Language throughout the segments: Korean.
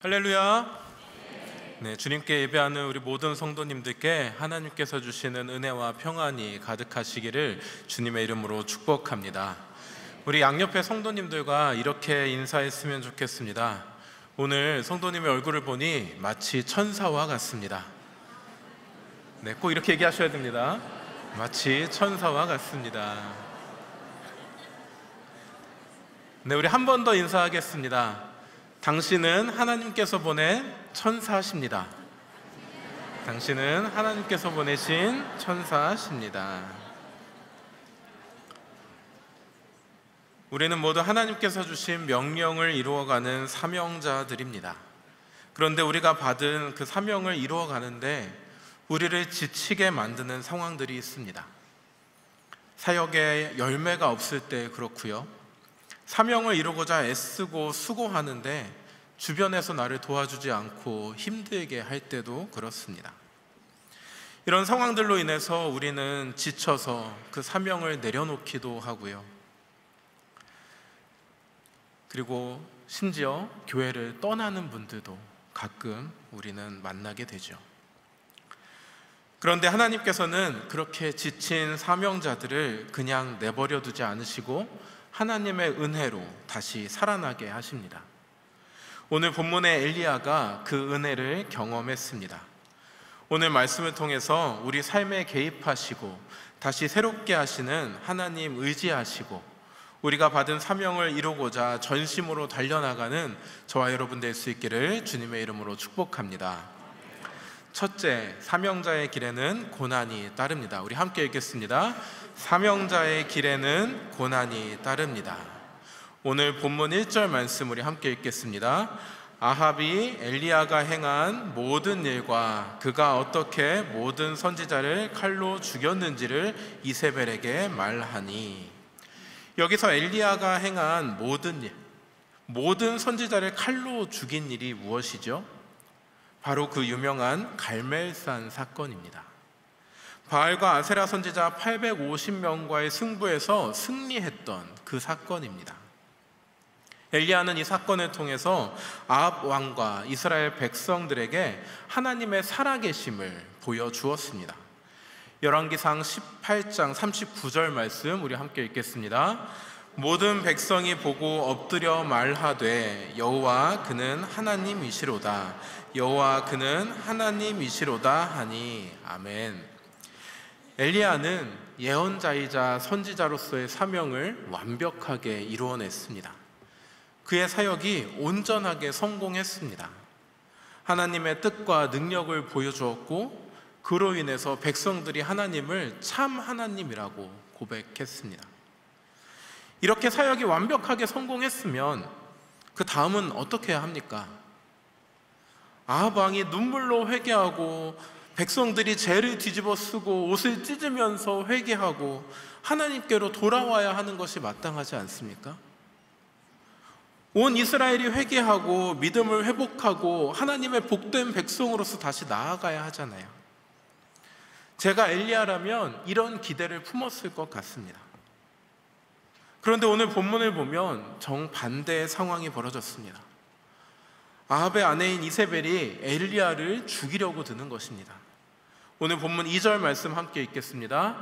할렐루야. 네, 주님께 예배하는 우리 모든 성도님들께 하나님께서 주시는 은혜와 평안이 가득하시기를 주님의 이름으로 축복합니다. 우리 양옆의 성도님들과 이렇게 인사했으면 좋겠습니다. 오늘 성도님의 얼굴을 보니 마치 천사와 같습니다. 네, 꼭 이렇게 얘기하셔야 됩니다. 마치 천사와 같습니다. 네, 우리 한 번 더 인사하겠습니다. 당신은 하나님께서 보낸 천사십니다. 당신은 하나님께서 보내신 천사십니다. 우리는 모두 하나님께서 주신 명령을 이루어가는 사명자들입니다. 그런데 우리가 받은 그 사명을 이루어가는데 우리를 지치게 만드는 상황들이 있습니다. 사역에 열매가 없을 때 그렇고요, 사명을 이루고자 애쓰고 수고하는데 주변에서 나를 도와주지 않고 힘들게 할 때도 그렇습니다. 이런 상황들로 인해서 우리는 지쳐서 그 사명을 내려놓기도 하고요, 그리고 심지어 교회를 떠나는 분들도 가끔 우리는 만나게 되죠. 그런데 하나님께서는 그렇게 지친 사명자들을 그냥 내버려 두지 않으시고 하나님의 은혜로 다시 살아나게 하십니다. 오늘 본문의 엘리야가 그 은혜를 경험했습니다. 오늘 말씀을 통해서 우리 삶에 개입하시고 다시 새롭게 하시는 하나님 의지하시고 우리가 받은 사명을 이루고자 전심으로 달려나가는 저와 여러분 될 수 있기를 주님의 이름으로 축복합니다. 첫째, 사명자의 길에는 고난이 따릅니다. 우리 함께 읽겠습니다. 사명자의 길에는 고난이 따릅니다. 오늘 본문 1절 말씀 우리 함께 읽겠습니다. 아합이 엘리야가 행한 모든 일과 그가 어떻게 모든 선지자를 칼로 죽였는지를 이세벨에게 말하니. 여기서 엘리야가 행한 모든 일, 모든 선지자를 칼로 죽인 일이 무엇이죠? 바로 그 유명한 갈멜산 사건입니다. 바알과 아세라 선지자 850명과의 승부에서 승리했던 그 사건입니다. 엘리야는 이 사건을 통해서 아합 왕과 이스라엘 백성들에게 하나님의 살아계심을 보여주었습니다. 열왕기상 18장 39절 말씀 우리 함께 읽겠습니다. 모든 백성이 보고 엎드려 말하되 여호와 그는 하나님이시로다, 여호와 그는 하나님이시로다 하니. 아멘. 엘리야는 예언자이자 선지자로서의 사명을 완벽하게 이루어냈습니다. 그의 사역이 온전하게 성공했습니다. 하나님의 뜻과 능력을 보여주었고 그로 인해서 백성들이 하나님을 참 하나님이라고 고백했습니다. 이렇게 사역이 완벽하게 성공했으면 그 다음은 어떻게 해야 합니까? 아합 왕이 눈물로 회개하고 백성들이 죄를 뒤집어 쓰고 옷을 찢으면서 회개하고 하나님께로 돌아와야 하는 것이 마땅하지 않습니까? 온 이스라엘이 회개하고 믿음을 회복하고 하나님의 복된 백성으로서 다시 나아가야 하잖아요. 제가 엘리야라면 이런 기대를 품었을 것 같습니다. 그런데 오늘 본문을 보면 정반대의 상황이 벌어졌습니다. 아합의 아내인 이세벨이 엘리야를 죽이려고 드는 것입니다. 오늘 본문 2절 말씀 함께 읽겠습니다.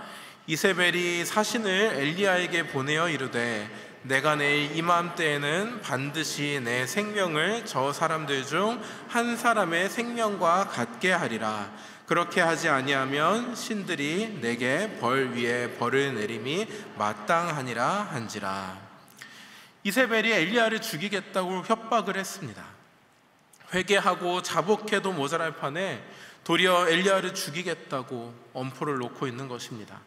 이세벨이 사신을 엘리야에게 보내어 이르되 내가 내일 이맘때에는 반드시 내 생명을 저 사람들 중 한 사람의 생명과 같게 하리라. 그렇게 하지 아니하면 신들이 내게 벌 위에 벌을 내림이 마땅하니라 한지라. 이세벨이 엘리야를 죽이겠다고 협박을 했습니다. 회개하고 자복해도 모자랄 판에 도리어 엘리야를 죽이겠다고 엄포를 놓고 있는 것입니다.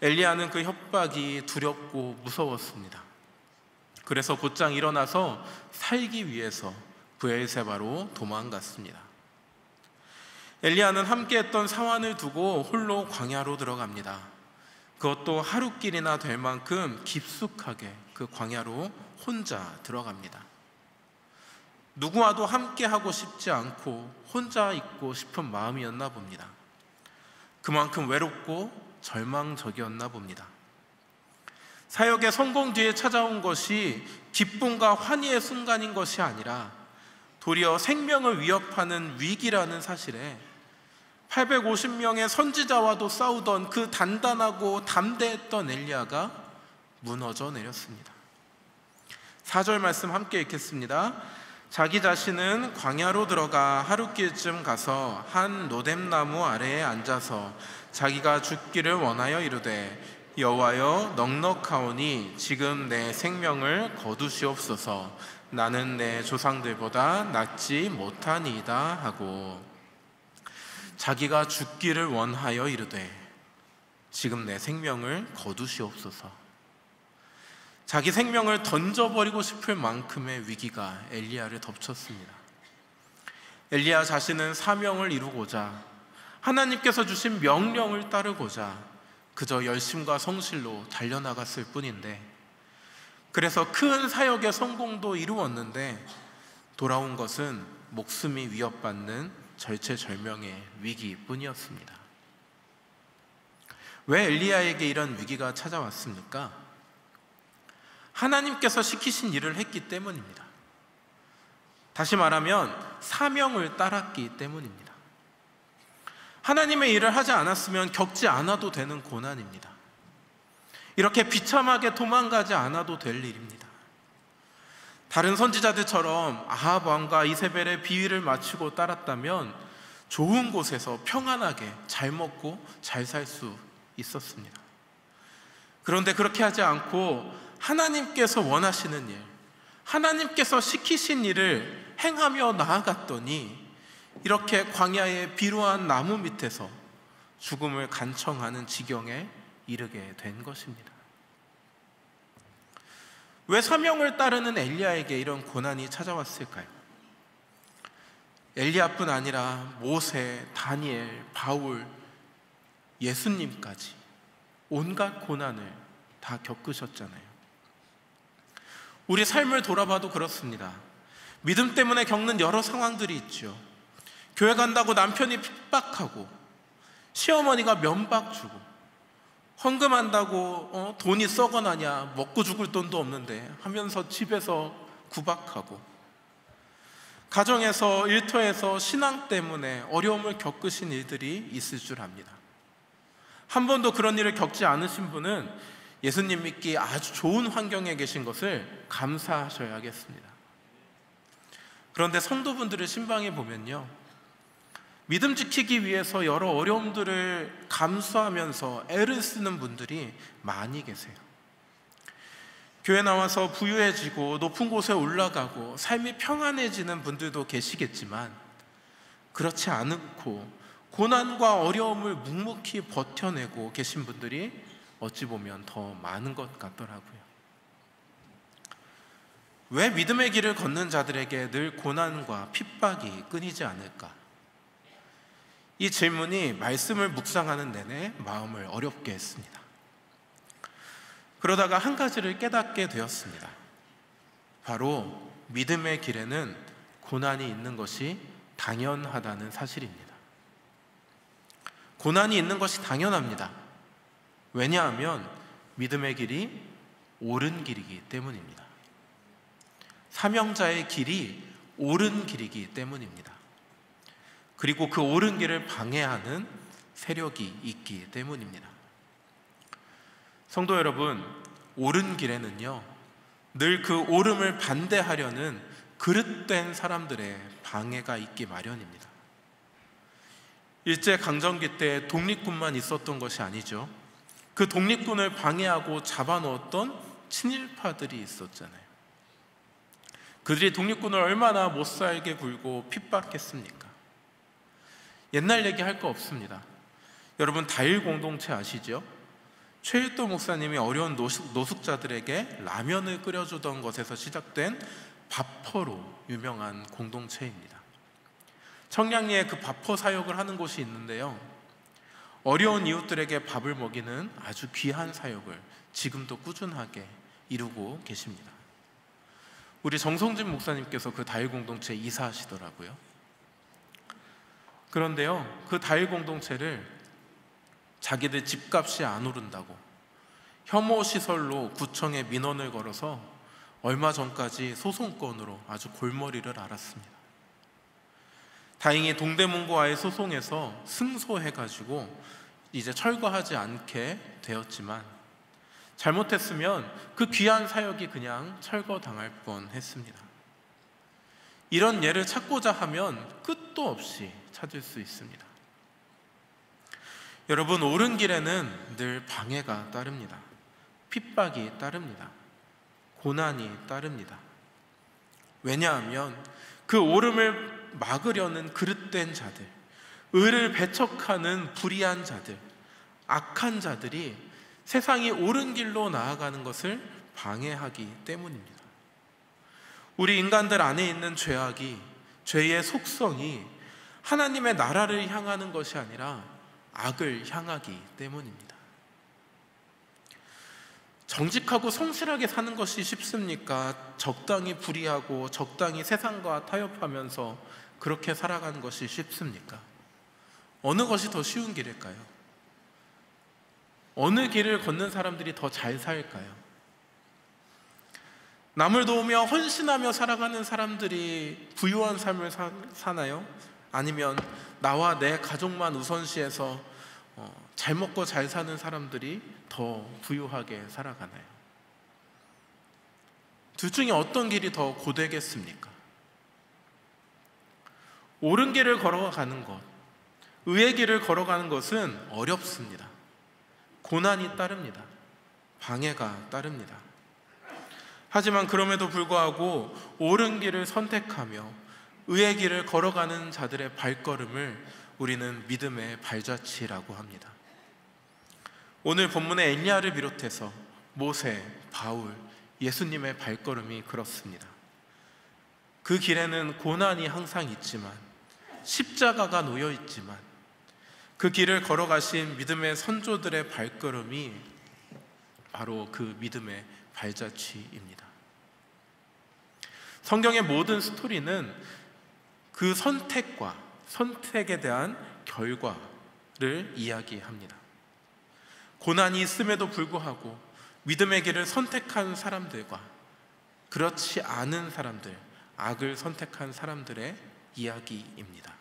엘리야는 그 협박이 두렵고 무서웠습니다. 그래서 곧장 일어나서 살기 위해서 브엘세바로 도망갔습니다. 엘리야는 함께했던 사환을 두고 홀로 광야로 들어갑니다. 그것도 하루길이나 될 만큼 깊숙하게 그 광야로 혼자 들어갑니다. 누구와도 함께하고 싶지 않고 혼자 있고 싶은 마음이었나 봅니다. 그만큼 외롭고 절망적이었나 봅니다. 사역의 성공 뒤에 찾아온 것이 기쁨과 환희의 순간인 것이 아니라 도리어 생명을 위협하는 위기라는 사실에 850명의 선지자와도 싸우던 그 단단하고 담대했던 엘리야가 무너져 내렸습니다. 4절 말씀 함께 읽겠습니다. 자기 자신은 광야로 들어가 하룻길쯤 가서 한 로뎀나무 아래에 앉아서 자기가 죽기를 원하여 이르되 여호와여, 넉넉하오니 지금 내 생명을 거두시옵소서. 나는 내 조상들보다 낫지 못하니이다 하고, 자기가 죽기를 원하여 이르되 지금 내 생명을 거두시옵소서. 자기 생명을 던져버리고 싶을 만큼의 위기가 엘리야를 덮쳤습니다. 엘리야 자신은 사명을 이루고자, 하나님께서 주신 명령을 따르고자 그저 열심과 성실로 달려나갔을 뿐인데, 그래서 큰 사역의 성공도 이루었는데 돌아온 것은 목숨이 위협받는 절체절명의 위기뿐이었습니다. 왜 엘리야에게 이런 위기가 찾아왔습니까? 하나님께서 시키신 일을 했기 때문입니다. 다시 말하면 사명을 따랐기 때문입니다. 하나님의 일을 하지 않았으면 겪지 않아도 되는 고난입니다. 이렇게 비참하게 도망가지 않아도 될 일입니다. 다른 선지자들처럼 아합 왕과 이세벨의 비위를 맞추고 따랐다면 좋은 곳에서 평안하게 잘 먹고 잘 살 수 있었습니다. 그런데 그렇게 하지 않고 하나님께서 원하시는 일, 하나님께서 시키신 일을 행하며 나아갔더니 이렇게 광야의 비루한 나무 밑에서 죽음을 간청하는 지경에 이르게 된 것입니다. 왜 사명을 따르는 엘리야에게 이런 고난이 찾아왔을까요? 엘리야뿐 아니라 모세, 다니엘, 바울, 예수님까지 온갖 고난을 다 겪으셨잖아요. 우리 삶을 돌아봐도 그렇습니다. 믿음 때문에 겪는 여러 상황들이 있죠. 교회 간다고 남편이 핍박하고, 시어머니가 면박 주고, 헌금한다고 돈이 썩어나냐, 먹고 죽을 돈도 없는데 하면서 집에서 구박하고, 가정에서, 일터에서 신앙 때문에 어려움을 겪으신 일들이 있을 줄 압니다. 한 번도 그런 일을 겪지 않으신 분은 예수님 믿기 아주 좋은 환경에 계신 것을 감사하셔야겠습니다. 그런데 성도분들을 신방에 보면요, 믿음 지키기 위해서 여러 어려움들을 감수하면서 애를 쓰는 분들이 많이 계세요. 교회 나와서 부유해지고 높은 곳에 올라가고 삶이 평안해지는 분들도 계시겠지만, 그렇지 않고 고난과 어려움을 묵묵히 버텨내고 계신 분들이 어찌 보면 더 많은 것 같더라고요. 왜 믿음의 길을 걷는 자들에게 늘 고난과 핍박이 끊이지 않을까? 이 질문이 말씀을 묵상하는 내내 마음을 어렵게 했습니다. 그러다가 한 가지를 깨닫게 되었습니다. 바로 믿음의 길에는 고난이 있는 것이 당연하다는 사실입니다. 고난이 있는 것이 당연합니다. 왜냐하면 믿음의 길이 옳은 길이기 때문입니다. 사명자의 길이 옳은 길이기 때문입니다. 그리고 그 옳은 길을 방해하는 세력이 있기 때문입니다. 성도 여러분, 옳은 길에는요, 늘 그 옳음을 반대하려는 그릇된 사람들의 방해가 있기 마련입니다. 일제강점기 때 독립군만 있었던 것이 아니죠. 그 독립군을 방해하고 잡아놓았던 친일파들이 있었잖아요. 그들이 독립군을 얼마나 못살게 굴고 핍박했습니까? 옛날 얘기할 거 없습니다. 여러분, 다일 공동체 아시죠? 최일도 목사님이 어려운 노숙자들에게 라면을 끓여주던 것에서 시작된 밥퍼로 유명한 공동체입니다. 청량리에 그 밥퍼 사역을 하는 곳이 있는데요, 어려운 이웃들에게 밥을 먹이는 아주 귀한 사역을 지금도 꾸준하게 이루고 계십니다. 우리 정성진 목사님께서 그 다일 공동체에 이사하시더라고요. 그런데요, 그 다일 공동체를 자기들 집값이 안 오른다고 혐오시설로 구청에 민원을 걸어서 얼마 전까지 소송건으로 아주 골머리를 앓았습니다. 다행히 동대문고와의 소송에서 승소해가지고 이제 철거하지 않게 되었지만, 잘못했으면 그 귀한 사역이 그냥 철거당할 뻔했습니다. 이런 예를 찾고자 하면 끝도 없이 찾을 수 있습니다. 여러분, 옳은 길에는 늘 방해가 따릅니다. 핍박이 따릅니다. 고난이 따릅니다. 왜냐하면 그 옳음을 막으려는 그릇된 자들, 의를 배척하는 불의한 자들, 악한 자들이 세상이 옳은 길로 나아가는 것을 방해하기 때문입니다. 우리 인간들 안에 있는 죄악이, 죄의 속성이 하나님의 나라를 향하는 것이 아니라 악을 향하기 때문입니다. 정직하고 성실하게 사는 것이 쉽습니까? 적당히 불의하고 적당히 세상과 타협하면서 그렇게 살아가는 것이 쉽습니까? 어느 것이 더 쉬운 길일까요? 어느 길을 걷는 사람들이 더 잘 살까요? 남을 도우며 헌신하며 살아가는 사람들이 부유한 삶을 사나요? 아니면 나와 내 가족만 우선시해서 잘 먹고 잘 사는 사람들이 더 부유하게 살아가나요? 둘 중에 어떤 길이 더 고되겠습니까? 옳은 길을 걸어가는 것, 의의 길을 걸어가는 것은 어렵습니다. 고난이 따릅니다. 방해가 따릅니다. 하지만 그럼에도 불구하고 옳은 길을 선택하며 의의 길을 걸어가는 자들의 발걸음을 우리는 믿음의 발자취라고 합니다. 오늘 본문의 엘리야를 비롯해서 모세, 바울, 예수님의 발걸음이 그렇습니다. 그 길에는 고난이 항상 있지만, 십자가가 놓여 있지만, 그 길을 걸어가신 믿음의 선조들의 발걸음이 바로 그 믿음의 발자취입니다. 성경의 모든 스토리는 그 선택에 대한 결과를 이야기합니다. 고난이 있음에도 불구하고 믿음의 길을 선택한 사람들과 그렇지 않은 사람들, 악을 선택한 사람들의 이야기입니다.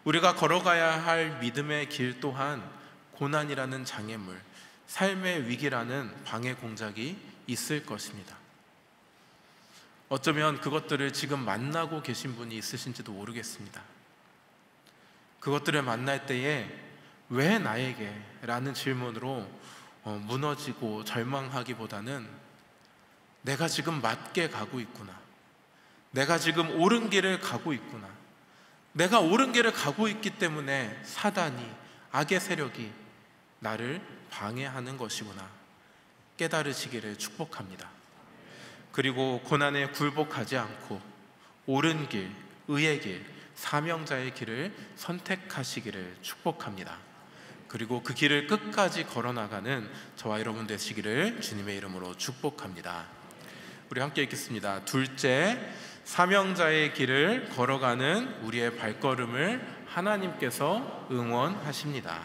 우리가 걸어가야 할 믿음의 길 또한 고난이라는 장애물, 삶의 위기라는 방해 공작이 있을 것입니다. 어쩌면 그것들을 지금 만나고 계신 분이 있으신지도 모르겠습니다. 그것들을 만날 때에 왜 나에게? 라는 질문으로 무너지고 절망하기보다는 내가 지금 맞게 가고 있구나, 내가 지금 옳은 길을 가고 있구나, 내가 옳은 길을 가고 있기 때문에 사단이, 악의 세력이 나를 방해하는 것이구나 깨달으시기를 축복합니다. 그리고 고난에 굴복하지 않고 옳은 길, 의의 길, 사명자의 길을 선택하시기를 축복합니다. 그리고 그 길을 끝까지 걸어나가는 저와 여러분 되시기를 주님의 이름으로 축복합니다. 우리 함께 읽겠습니다. 둘째, 사명자의 길을 걸어가는 우리의 발걸음을 하나님께서 응원하십니다.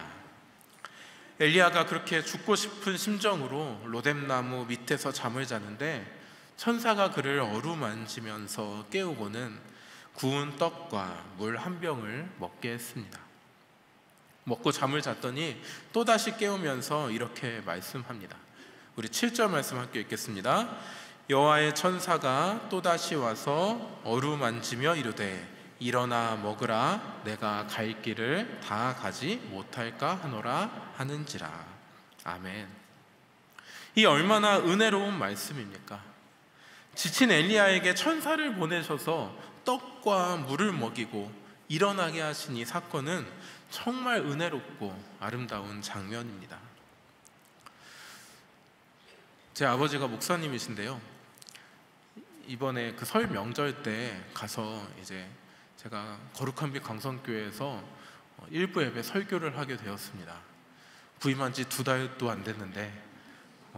엘리야가 그렇게 죽고 싶은 심정으로 로뎀나무 밑에서 잠을 자는데 천사가 그를 어루만지면서 깨우고는 구운 떡과 물 한 병을 먹게 했습니다. 먹고 잠을 잤더니 또다시 깨우면서 이렇게 말씀합니다. 우리 7절 말씀 함께 읽겠습니다. 여호와의 천사가 또다시 와서 어루만지며 이르되 일어나 먹으라, 내가 갈 길을 다 가지 못할까 하노라 하는지라. 아멘. 이 얼마나 은혜로운 말씀입니까? 지친 엘리야에게 천사를 보내셔서 떡과 물을 먹이고 일어나게 하신 이 사건은 정말 은혜롭고 아름다운 장면입니다. 제 아버지가 목사님이신데요, 이번에 그 설 명절 때 가서 이제 제가 거룩한 빛 강성교회에서 일부 예배 설교를 하게 되었습니다. 부임한 지 2달도 안 됐는데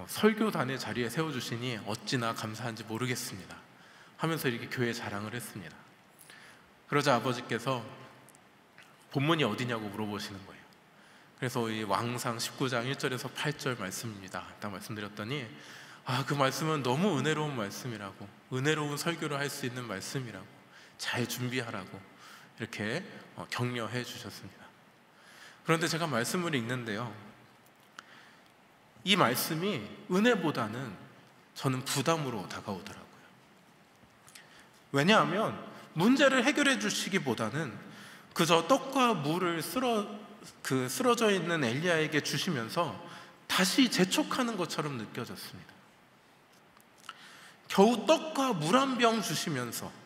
설교단의 자리에 세워주시니 어찌나 감사한지 모르겠습니다 하면서 이렇게 교회 자랑을 했습니다. 그러자 아버지께서 본문이 어디냐고 물어보시는 거예요. 그래서 이 왕상 19장 1절에서 8절 말씀입니다 딱 말씀드렸더니 그 말씀은 너무 은혜로운 말씀이라고, 은혜로운 설교를 할 수 있는 말씀이라고, 잘 준비하라고 이렇게 격려해 주셨습니다. 그런데 제가 말씀을 읽는데요, 이 말씀이 은혜보다는 저는 부담으로 다가오더라고요. 왜냐하면 문제를 해결해 주시기보다는 그저 떡과 물을 쓰러져 있는 엘리야에게 주시면서 다시 재촉하는 것처럼 느껴졌습니다. 겨우 떡과 물 한 병 주시면서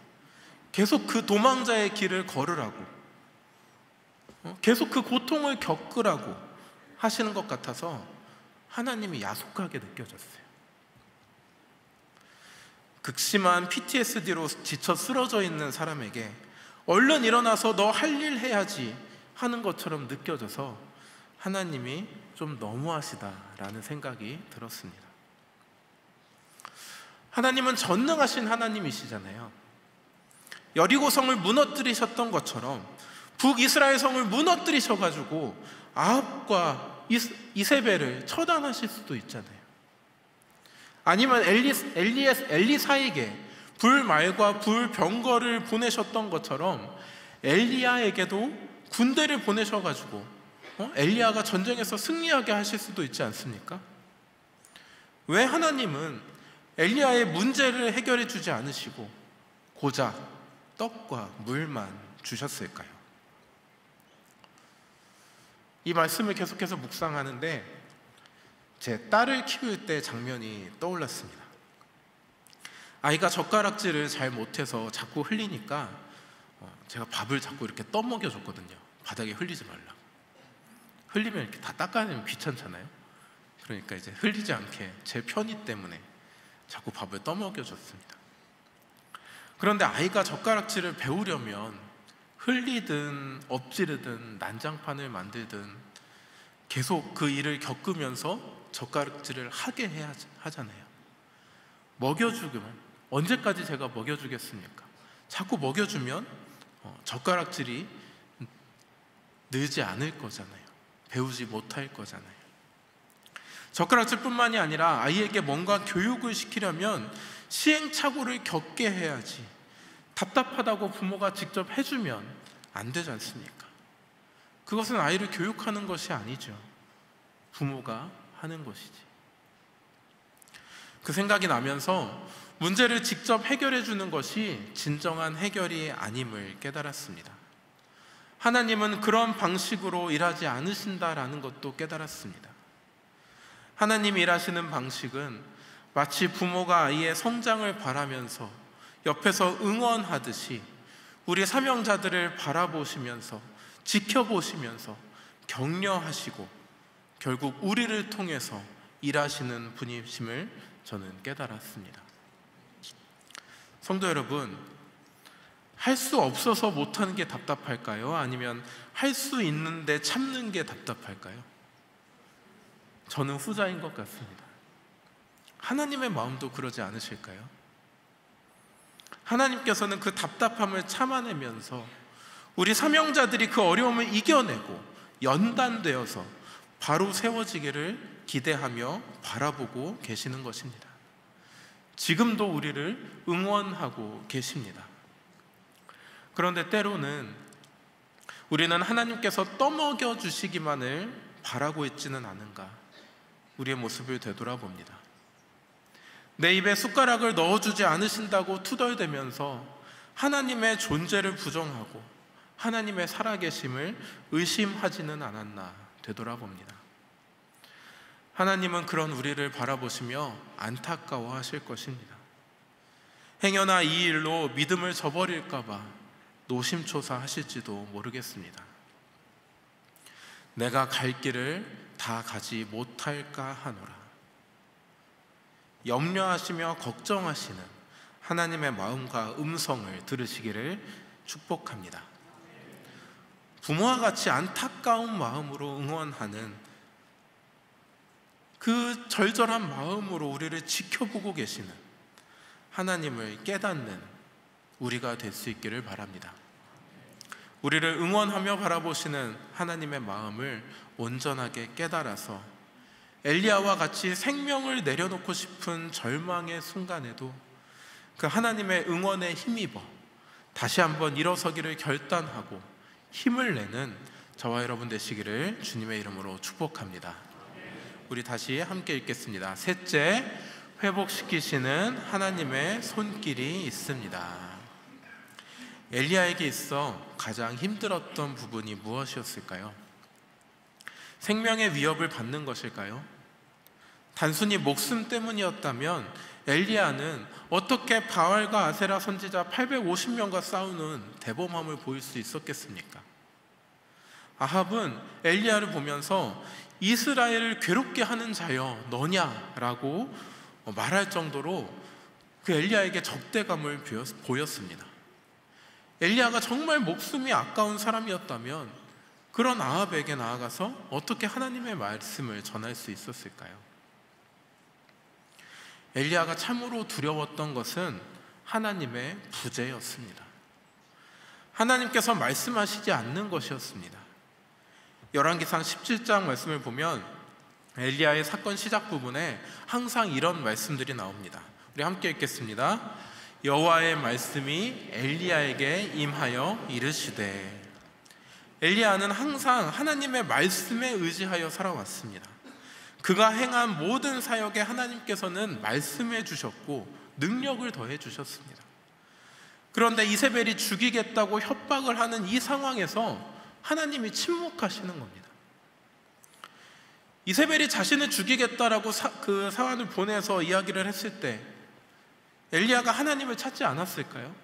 계속 그 도망자의 길을 걸으라고, 계속 그 고통을 겪으라고 하시는 것 같아서 하나님이 야속하게 느껴졌어요. 극심한 PTSD로 지쳐 쓰러져 있는 사람에게 얼른 일어나서 너 할 일 해야지 하는 것처럼 느껴져서 하나님이 좀 너무하시다라는 생각이 들었습니다. 하나님은 전능하신 하나님이시잖아요. 여리고성을 무너뜨리셨던 것처럼 북이스라엘 성을 무너뜨리셔가지고 아합과 이세벨을 처단하실 수도 있잖아요. 아니면 엘리사에게 불말과 불병거를 보내셨던 것처럼 엘리야에게도 군대를 보내셔가지고 엘리야가 전쟁에서 승리하게 하실 수도 있지 않습니까? 왜 하나님은 엘리야의 문제를 해결해 주지 않으시고 고작 떡과 물만 주셨을까요? 이 말씀을 계속해서 묵상하는데 제 딸을 키울 때 장면이 떠올랐습니다. 아이가 젓가락질을 잘 못해서 자꾸 흘리니까 제가 밥을 자꾸 이렇게 떠먹여줬거든요. 바닥에 흘리지 말라고. 흘리면 이렇게 다 닦아내면 귀찮잖아요. 그러니까 이제 흘리지 않게 제 편의 때문에 자꾸 밥을 떠먹여줬습니다. 그런데 아이가 젓가락질을 배우려면 흘리든 엎지르든 난장판을 만들든 계속 그 일을 겪으면서 젓가락질을 하게 해야 하잖아요. 먹여주면 언제까지 제가 먹여주겠습니까? 자꾸 먹여주면 젓가락질이 늘지 않을 거잖아요. 배우지 못할 거잖아요. 젓가락질뿐만이 아니라 아이에게 뭔가 교육을 시키려면 시행착오를 겪게 해야지, 답답하다고 부모가 직접 해주면 안 되지 않습니까? 그것은 아이를 교육하는 것이 아니죠. 부모가 하는 것이지. 그 생각이 나면서 문제를 직접 해결해 주는 것이 진정한 해결이 아님을 깨달았습니다. 하나님은 그런 방식으로 일하지 않으신다라는 것도 깨달았습니다. 하나님이 일하시는 방식은 마치 부모가 아이의 성장을 바라면서 옆에서 응원하듯이 우리 사명자들을 바라보시면서 지켜보시면서 격려하시고 결국 우리를 통해서 일하시는 분이심을 저는 깨달았습니다. 성도 여러분, 할 수 없어서 못하는 게 답답할까요? 아니면 할 수 있는데 참는 게 답답할까요? 저는 후자인 것 같습니다. 하나님의 마음도 그러지 않으실까요? 하나님께서는 그 답답함을 참아내면서 우리 사명자들이 그 어려움을 이겨내고 연단되어서 바로 세워지기를 기대하며 바라보고 계시는 것입니다. 지금도 우리를 응원하고 계십니다. 그런데 때로는 우리는 하나님께서 떠먹여 주시기만을 바라고 있지는 않은가, 우리의 모습을 되돌아봅니다. 내 입에 숟가락을 넣어주지 않으신다고 투덜대면서 하나님의 존재를 부정하고 하나님의 살아계심을 의심하지는 않았나 되돌아봅니다. 하나님은 그런 우리를 바라보시며 안타까워하실 것입니다. 행여나 이 일로 믿음을 저버릴까봐 노심초사하실지도 모르겠습니다. 내가 갈 길을 다 가지 못할까 하노라. 염려하시며 걱정하시는 하나님의 마음과 음성을 들으시기를 축복합니다. 부모와 같이 안타까운 마음으로 응원하는 그 절절한 마음으로 우리를 지켜보고 계시는 하나님을 깨닫는 우리가 될 수 있기를 바랍니다. 우리를 응원하며 바라보시는 하나님의 마음을 온전하게 깨달아서 엘리야와 같이 생명을 내려놓고 싶은 절망의 순간에도 그 하나님의 응원에 힘입어 다시 한번 일어서기를 결단하고 힘을 내는 저와 여러분 되시기를 주님의 이름으로 축복합니다. 우리 다시 함께 읽겠습니다. 셋째, 회복시키시는 하나님의 손길이 있습니다. 엘리야에게 있어 가장 힘들었던 부분이 무엇이었을까요? 생명의 위협을 받는 것일까요? 단순히 목숨 때문이었다면 엘리야는 어떻게 바알과 아세라 선지자 850명과 싸우는 대범함을 보일 수 있었겠습니까? 아합은 엘리야를 보면서 이스라엘을 괴롭게 하는 자여 너냐라고 말할 정도로 그 엘리야에게 적대감을 보였습니다. 엘리야가 정말 목숨이 아까운 사람이었다면 그런 아합에게 나아가서 어떻게 하나님의 말씀을 전할 수 있었을까요? 엘리야가 참으로 두려웠던 것은 하나님의 부재였습니다. 하나님께서 말씀하시지 않는 것이었습니다. 열왕기상 17장 말씀을 보면 엘리야의 사건 시작 부분에 항상 이런 말씀들이 나옵니다. 우리 함께 읽겠습니다. 여호와의 말씀이 엘리야에게 임하여 이르시되. 엘리야는 항상 하나님의 말씀에 의지하여 살아왔습니다. 그가 행한 모든 사역에 하나님께서는 말씀해 주셨고 능력을 더해 주셨습니다. 그런데 이세벨이 죽이겠다고 협박을 하는 이 상황에서 하나님이 침묵하시는 겁니다. 이세벨이 자신을 죽이겠다라고 그 사환을 보내서 이야기를 했을 때 엘리야가 하나님을 찾지 않았을까요?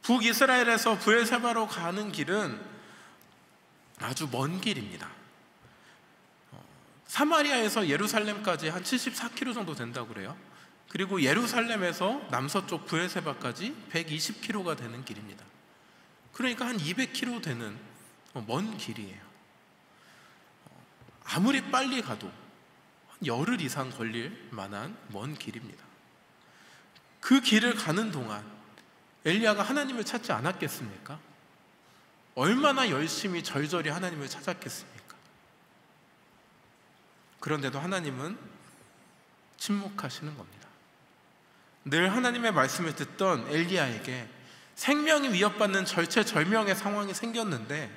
북이스라엘에서 브엘세바로 가는 길은 아주 먼 길입니다. 사마리아에서 예루살렘까지 한 74km 정도 된다고 그래요. 그리고 예루살렘에서 남서쪽 브엘세바까지 120km가 되는 길입니다. 그러니까 한 200km 되는 먼 길이에요. 아무리 빨리 가도 한 열흘 이상 걸릴 만한 먼 길입니다. 그 길을 가는 동안 엘리야가 하나님을 찾지 않았겠습니까? 얼마나 열심히 절절히 하나님을 찾았겠습니까? 그런데도 하나님은 침묵하시는 겁니다. 늘 하나님의 말씀을 듣던 엘리야에게 생명이 위협받는 절체절명의 상황이 생겼는데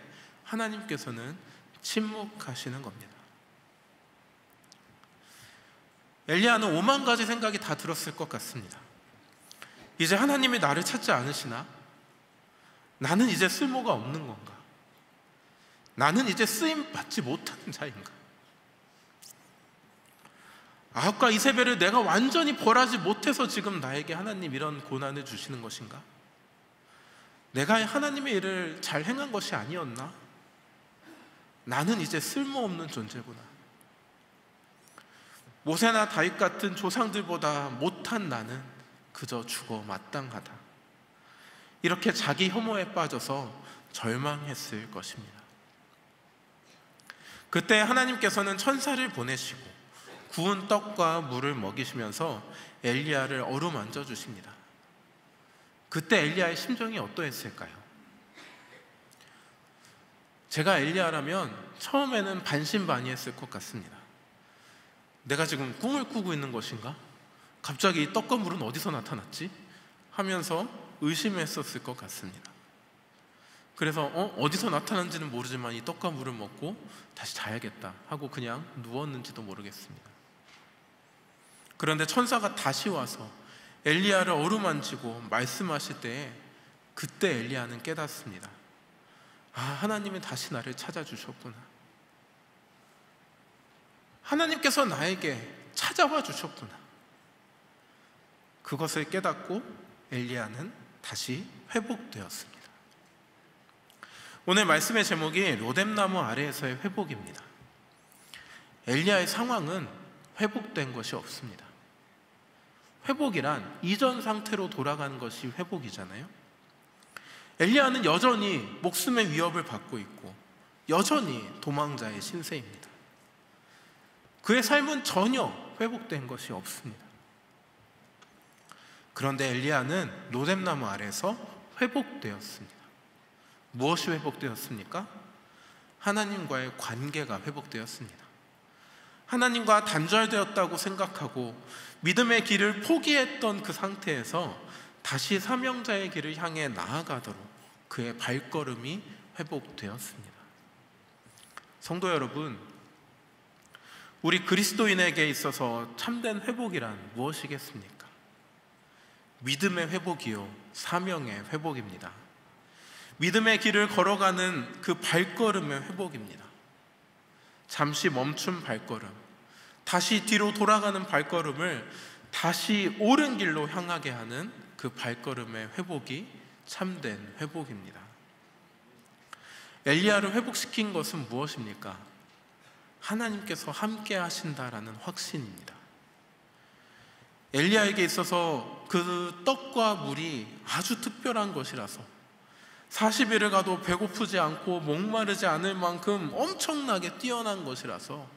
하나님께서는 침묵하시는 겁니다. 엘리야는 5만 가지 생각이 다 들었을 것 같습니다. 이제 하나님이 나를 찾지 않으시나? 나는 이제 쓸모가 없는 건가? 나는 이제 쓰임 받지 못하는 자인가? 아합과 이세벨을 내가 완전히 벌하지 못해서 지금 나에게 하나님 이런 고난을 주시는 것인가? 내가 하나님의 일을 잘 행한 것이 아니었나? 나는 이제 쓸모없는 존재구나. 모세나 다윗 같은 조상들보다 못한 나는 그저 죽어 마땅하다. 이렇게 자기 혐오에 빠져서 절망했을 것입니다. 그때 하나님께서는 천사를 보내시고 구운 떡과 물을 먹이시면서 엘리야를 어루만져 주십니다. 그때 엘리야의 심정이 어떠했을까요? 제가 엘리야라면 처음에는 반신반의했을 것 같습니다. 내가 지금 꿈을 꾸고 있는 것인가? 갑자기 이 떡과 물은 어디서 나타났지? 하면서 의심했었을 것 같습니다. 그래서 어디서 나타난지는 모르지만 이 떡과 물을 먹고 다시 자야겠다 하고 그냥 누웠는지도 모르겠습니다. 그런데 천사가 다시 와서 엘리야를 어루만지고 말씀하실 때 그때 엘리야는 깨닫습니다. 아, 하나님이 다시 나를 찾아주셨구나. 하나님께서 나에게 찾아와 주셨구나. 그것을 깨닫고 엘리야는 다시 회복되었습니다. 오늘 말씀의 제목이 로뎀나무 아래에서의 회복입니다. 엘리야의 상황은 회복된 것이 없습니다. 회복이란 이전 상태로 돌아가는 것이 회복이잖아요. 엘리야는 여전히 목숨의 위협을 받고 있고 여전히 도망자의 신세입니다. 그의 삶은 전혀 회복된 것이 없습니다. 그런데 엘리야는 로뎀나무 아래에서 회복되었습니다. 무엇이 회복되었습니까? 하나님과의 관계가 회복되었습니다. 하나님과 단절되었다고 생각하고 믿음의 길을 포기했던 그 상태에서 다시 사명자의 길을 향해 나아가도록 그의 발걸음이 회복되었습니다. 성도 여러분, 우리 그리스도인에게 있어서 참된 회복이란 무엇이겠습니까? 믿음의 회복이요, 사명의 회복입니다. 믿음의 길을 걸어가는 그 발걸음의 회복입니다. 잠시 멈춘 발걸음, 다시 뒤로 돌아가는 발걸음을 다시 옳은 길로 향하게 하는 그 발걸음의 회복이 참된 회복입니다. 엘리야를 회복시킨 것은 무엇입니까? 하나님께서 함께 하신다라는 확신입니다. 엘리야에게 있어서 그 떡과 물이 아주 특별한 것이라서 40일을 가도 배고프지 않고 목마르지 않을 만큼 엄청나게 뛰어난 것이라서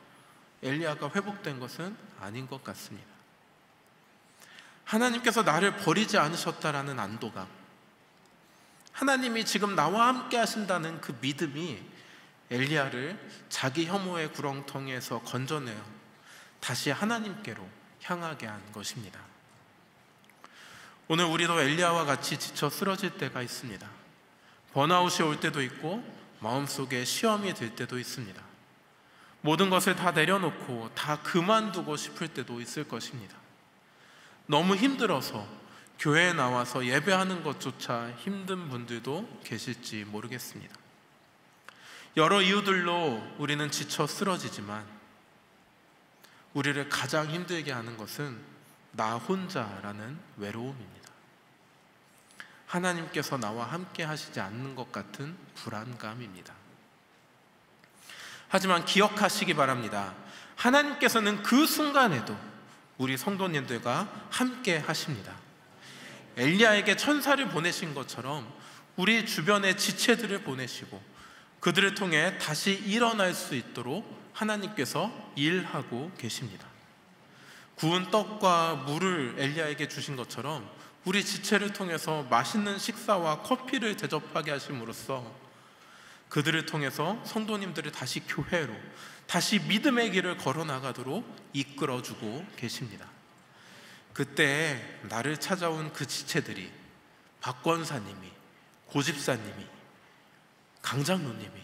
엘리야가 회복된 것은 아닌 것 같습니다. 하나님께서 나를 버리지 않으셨다라는 안도감, 하나님이 지금 나와 함께 하신다는 그 믿음이 엘리야를 자기 혐오의 구렁텅이에서 건져내어 다시 하나님께로 향하게 한 것입니다. 오늘 우리도 엘리야와 같이 지쳐 쓰러질 때가 있습니다. 번아웃이 올 때도 있고 마음속에 시험이 들 때도 있습니다. 모든 것을 다 내려놓고 다 그만두고 싶을 때도 있을 것입니다. 너무 힘들어서 교회에 나와서 예배하는 것조차 힘든 분들도 계실지 모르겠습니다. 여러 이유들로 우리는 지쳐 쓰러지지만 우리를 가장 힘들게 하는 것은 나 혼자라는 외로움입니다. 하나님께서 나와 함께 하시지 않는 것 같은 불안감입니다. 하지만 기억하시기 바랍니다. 하나님께서는 그 순간에도 우리 성도님들과 함께 하십니다. 엘리야에게 천사를 보내신 것처럼 우리 주변의 지체들을 보내시고 그들을 통해 다시 일어날 수 있도록 하나님께서 일하고 계십니다. 구운 떡과 물을 엘리야에게 주신 것처럼 우리 지체를 통해서 맛있는 식사와 커피를 대접하게 하심으로써 그들을 통해서 성도님들을 다시 교회로, 다시 믿음의 길을 걸어나가도록 이끌어주고 계십니다. 그때 나를 찾아온 그 지체들이 박권사님이, 고집사님이, 강장로님이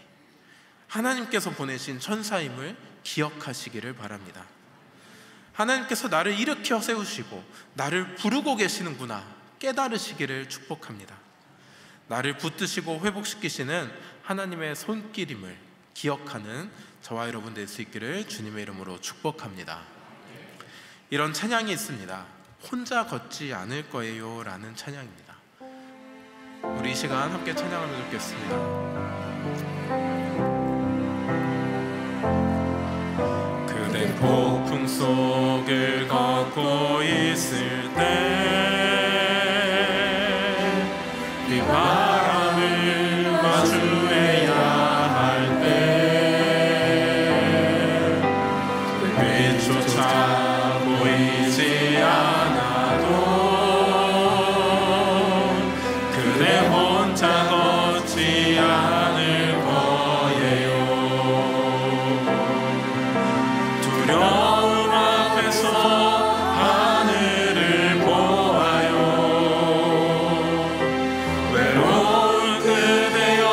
하나님께서 보내신 천사임을 기억하시기를 바랍니다. 하나님께서 나를 일으켜 세우시고 나를 부르고 계시는구나 깨달으시기를 축복합니다. 나를 붙드시고 회복시키시는 하나님의 손길임을 기억하는 저와 여러분 될 수 있기를 주님의 이름으로 축복합니다. 이런 찬양이 있습니다. 혼자 걷지 않을 거예요 라는 찬양입니다. 우리 이 시간 함께 찬양하면 좋겠습니다. 그대 폭풍 속을 걷고 있을 때 비바람을 마주해야 할 때 빛조차 보이지 않아도 그대 혼자 걷지 않을 거예요. 두려움 앞에서 하늘을 보아요. 외로운 그대여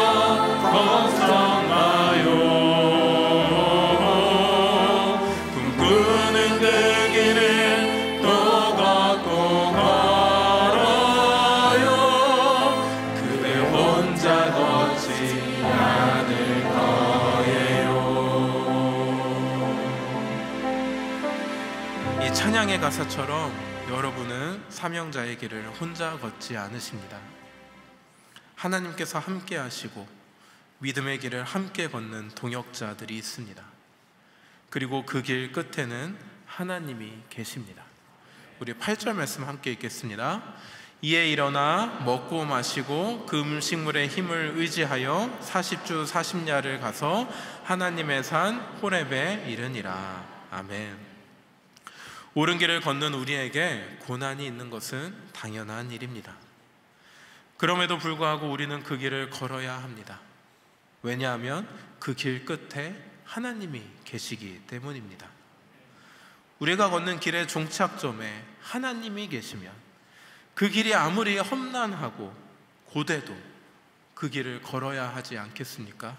걱정 마요. 꿈꾸는 그 길을 또 걷고 걸어요. 그대 혼자 걷지 않을 거예요. 이 찬양의 가사처럼 여러분은 사명자의 길을 혼자 걷지 않으십니다. 하나님께서 함께 하시고 믿음의 길을 함께 걷는 동역자들이 있습니다. 그리고 그 길 끝에는 하나님이 계십니다. 우리 8절 말씀 함께 읽겠습니다. 이에 일어나 먹고 마시고 그 음식물의 힘을 의지하여 40주 40야를 가서 하나님의 산 호렙에 이르니라. 아멘. 옳은 길을 걷는 우리에게 고난이 있는 것은 당연한 일입니다. 그럼에도 불구하고 우리는 그 길을 걸어야 합니다. 왜냐하면 그 길 끝에 하나님이 계시기 때문입니다. 우리가 걷는 길의 종착점에 하나님이 계시면 그 길이 아무리 험난하고 고대도 그 길을 걸어야 하지 않겠습니까?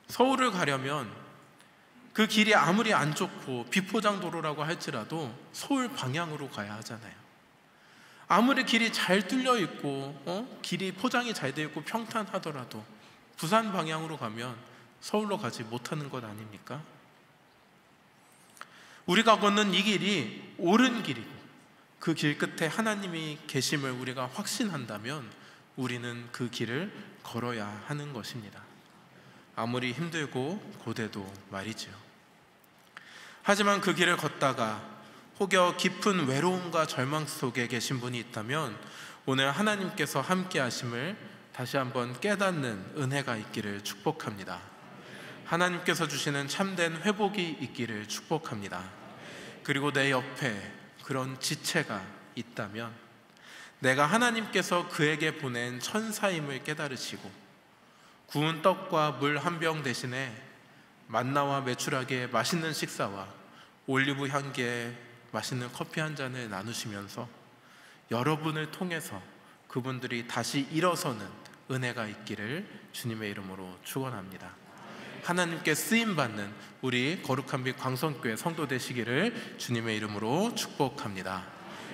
서울을 가려면 그 길이 아무리 안 좋고 비포장도로라고 할지라도 서울 방향으로 가야 하잖아요. 아무리 길이 잘 뚫려 있고 길이 포장이 잘 되어 있고 평탄하더라도 부산 방향으로 가면 서울로 가지 못하는 것 아닙니까? 우리가 걷는 이 길이 옳은 길이고 그 길 끝에 하나님이 계심을 우리가 확신한다면 우리는 그 길을 걸어야 하는 것입니다. 아무리 힘들고 고대도 말이죠. 하지만 그 길을 걷다가 혹여 깊은 외로움과 절망 속에 계신 분이 있다면 오늘 하나님께서 함께 하심을 다시 한번 깨닫는 은혜가 있기를 축복합니다. 하나님께서 주시는 참된 회복이 있기를 축복합니다. 그리고 내 옆에 그런 지체가 있다면 내가 하나님께서 그에게 보낸 천사임을 깨달으시고 구운 떡과 물 한 병 대신에 만나와 메추라기의 맛있는 식사와 올리브 향기의 맛있는 커피 한 잔을 나누시면서 여러분을 통해서 그분들이 다시 일어서는 은혜가 있기를 주님의 이름으로 축원합니다. 하나님께 쓰임받는 우리 거룩한 빛 광성교회 성도 되시기를 주님의 이름으로 축복합니다.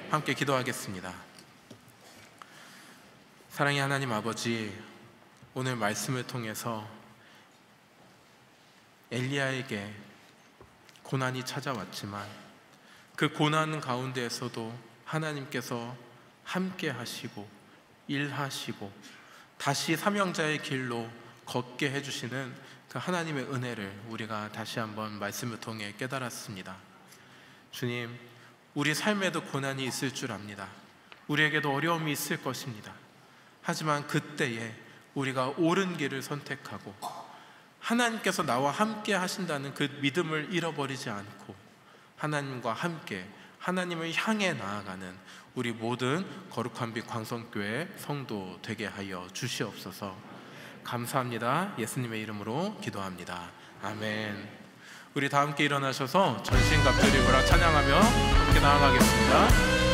함께 기도하겠습니다. 사랑의 하나님 아버지, 오늘 말씀을 통해서 엘리야에게 고난이 찾아왔지만 그 고난 가운데에서도 하나님께서 함께 하시고 일하시고 다시 사명자의 길로 걷게 해주시는 그 하나님의 은혜를 우리가 다시 한번 말씀을 통해 깨달았습니다. 주님, 우리 삶에도 고난이 있을 줄 압니다. 우리에게도 어려움이 있을 것입니다. 하지만 그때에 우리가 옳은 길을 선택하고 하나님께서 나와 함께 하신다는 그 믿음을 잃어버리지 않고 하나님과 함께 하나님을 향해 나아가는 우리 모든 거룩한 빛 광성교회 성도 되게 하여 주시옵소서. 감사합니다. 예수님의 이름으로 기도합니다. 아멘. 우리 다 함께 일어나셔서 전신갑주리 보라 찬양하며 함께 나아가겠습니다.